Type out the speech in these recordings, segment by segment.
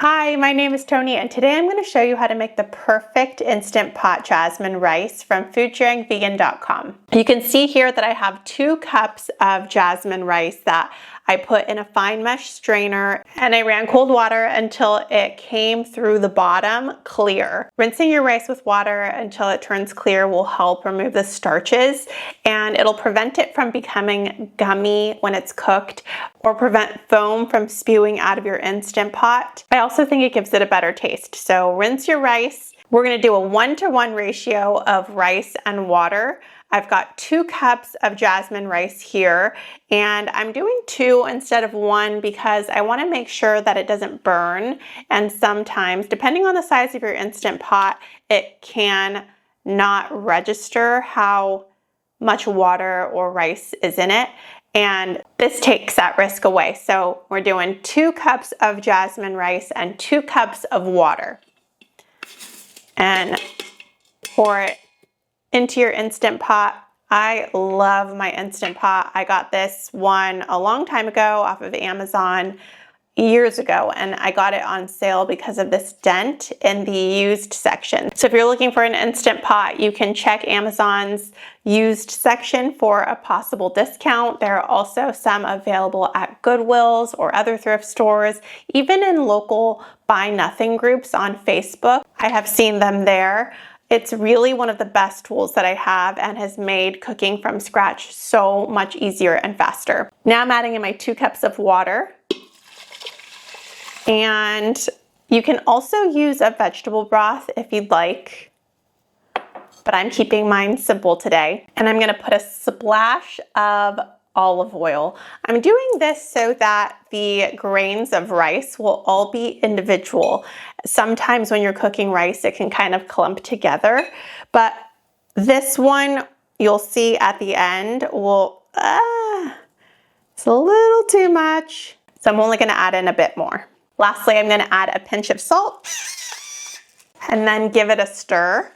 Hi, my name is Tony, and today I'm going to show you how to make the perfect Instant Pot jasmine rice from foodsharingsvegan.com. You can see here that I have 2 cups of jasmine rice that I put in a fine mesh strainer, and I ran cold water until it came through the bottom clear. Rinsing your rice with water until it turns clear will help remove the starches, and it'll prevent it from becoming gummy when it's cooked or prevent foam from spewing out of your Instant Pot. I also think it gives it a better taste. So rinse your rice. We're going to do a 1-to-1 ratio of rice and water. I've got 2 cups of jasmine rice here, and I'm doing 2 instead of 1 because I want to make sure that it doesn't burn. And sometimes, depending on the size of your Instant Pot, it can not register how much water or rice is in it. And this takes that risk away. So we're doing 2 cups of jasmine rice and 2 cups of water. And pour it into your Instant Pot. I love my Instant Pot. I got this one a long time ago off of Amazon years ago, and I got it on sale because of this dent in the used section. So if you're looking for an Instant Pot, you can check Amazon's used section for a possible discount. There are also some available at Goodwill's or other thrift stores, even in local buy nothing groups on Facebook. I have seen them there. It's really one of the best tools that I have and has made cooking from scratch so much easier and faster. Now I'm adding in my 2 cups of water. And you can also use a vegetable broth if you'd like, but I'm keeping mine simple today. And I'm gonna put a splash of olive oil. I'm doing this so that the grains of rice will all be individual. Sometimes when you're cooking rice, it can kind of clump together, but this one you'll see at the end will, it's a little too much. So I'm only gonna add in a bit more. Lastly, I'm gonna add a pinch of salt and then give it a stir.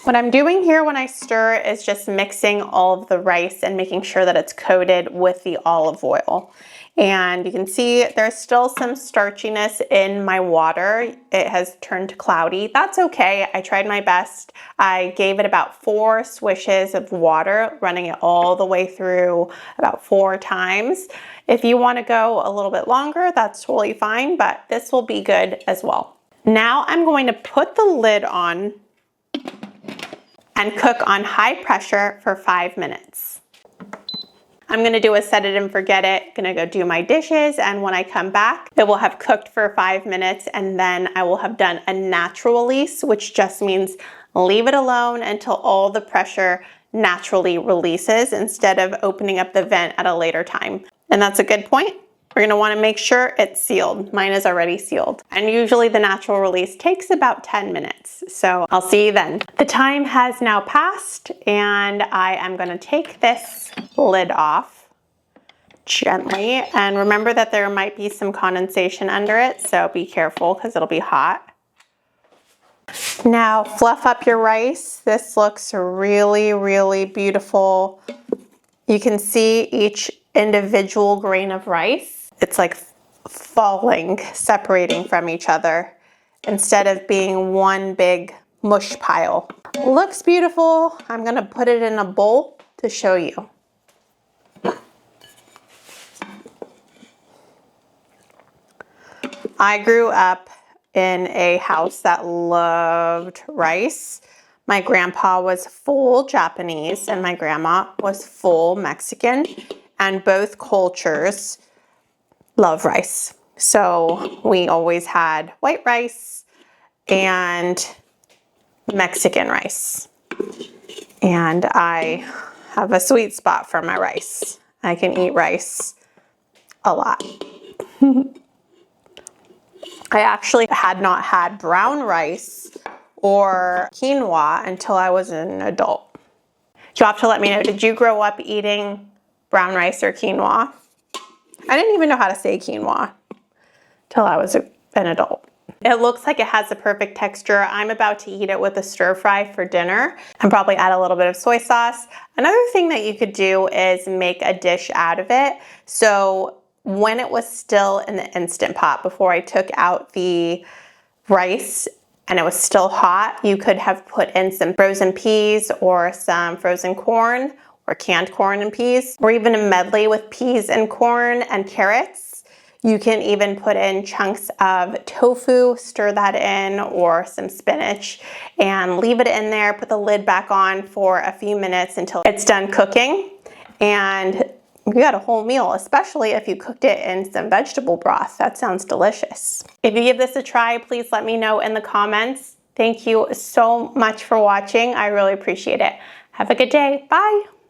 What I'm doing here when I stir is just mixing all of the rice and making sure that it's coated with the olive oil. And you can see there's still some starchiness in my water. It has turned cloudy. That's okay. I tried my best. I gave it about 4 swishes of water, running it all the way through about 4 times. If you want to go a little bit longer, that's totally fine, but this will be good as well. Now I'm going to put the lid on and cook on high pressure for 5 minutes. I'm gonna do a set it and forget it, gonna go do my dishes, and when I come back, it will have cooked for 5 minutes, and then I will have done a natural release, which just means leave it alone until all the pressure naturally releases instead of opening up the vent at a later time. And that's a good point. We're gonna wanna make sure it's sealed. Mine is already sealed. And usually the natural release takes about 10 minutes. So I'll see you then. The time has now passed, and I am gonna take this lid off gently. And remember that there might be some condensation under it, so be careful because it'll be hot. Now fluff up your rice. This looks really, really beautiful. You can see each individual grain of rice. It's like falling, separating from each other instead of being one big mush pile. Looks beautiful. I'm gonna put it in a bowl to show you. I grew up in a house that loved rice. My grandpa was full Japanese and my grandma was full Mexican, and both cultures love rice. So we always had white rice and Mexican rice. And I have a sweet spot for my rice. I can eat rice a lot. I actually had not had brown rice or quinoa until I was an adult. You'll have to let me know, did you grow up eating brown rice or quinoa? I didn't even know how to say quinoa till I was an adult. It looks like it has the perfect texture. I'm about to eat it with a stir fry for dinner and probably add a little bit of soy sauce. Another thing that you could do is make a dish out of it. So when it was still in the Instant Pot, before I took out the rice and it was still hot, you could have put in some frozen peas or some frozen corn or canned corn and peas, or even a medley with peas and corn and carrots. You can even put in chunks of tofu, stir that in, or some spinach, and leave it in there, put the lid back on for a few minutes until it's done cooking. And you got a whole meal, especially if you cooked it in some vegetable broth. That sounds delicious. If you give this a try, please let me know in the comments. Thank you so much for watching. I really appreciate it. Have a good day. Bye.